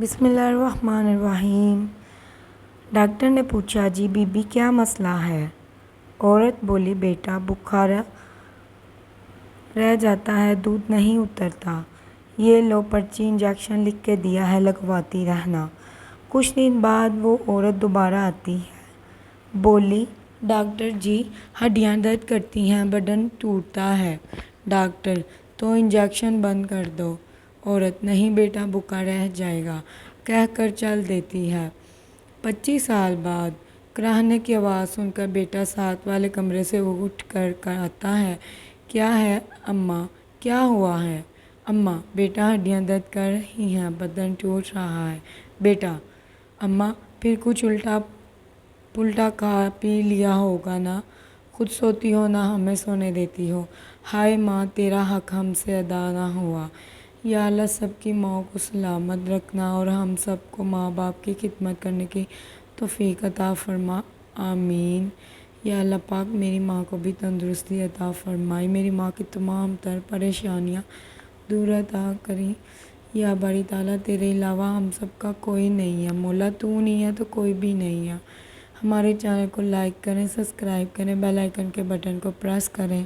بسم اللہ الرحمن الرحیم۔ ڈاکٹر نے پوچھا، جی بی بی کیا مسئلہ ہے؟ عورت بولی، بیٹا بخار رہ جاتا ہے، دودھ نہیں اترتا۔ یہ لو پرچی، انجیکشن لکھ کے دیا ہے، لگواتی رہنا۔ کچھ دن بعد وہ عورت دوبارہ آتی ہے۔ بولی، ڈاکٹر جی ہڈیاں درد کرتی ہیں، بدن ٹوٹتا ہے۔ ڈاکٹر، تو انجیکشن بند کر دو۔ عورت، نہیں بیٹا بخار رہ جائے گا، کہہ کر چل دیتی ہے۔ 25 سال بعد کراہنے کی آواز سن کر بیٹا ساتھ والے کمرے سے اٹھ کر آتا ہے۔ کیا ہے اماں، کیا ہوا ہے؟ اماں، بیٹا ہڈیاں درد کر رہی ہیں، بدن ٹوٹ رہا ہے۔ بیٹا، اماں پھر کچھ الٹا پلٹا کھا پی لیا ہوگا نا، خود سوتی ہو نہ ہمیں سونے دیتی ہو۔ ہائے ماں، تیرا حق ہم سے ادا نہ ہوا۔ یا اللہ سب کی ماں کو سلامت رکھنا اور ہم سب کو ماں باپ کی خدمت کرنے کی توفیق عطا فرما، آمین۔ یا اللہ پاک میری ماں کو بھی تندرستی عطا فرمائی، میری ماں کی تمام تر پریشانیاں دور عطا کری۔ یا باری تعالیٰ تیرے علاوہ ہم سب کا کوئی نہیں ہے، مولا تو نہیں ہے تو کوئی بھی نہیں ہے۔ ہمارے چینل کو لائک کریں، سبسکرائب کریں، بیل آئیکن کے بٹن کو پریس کریں۔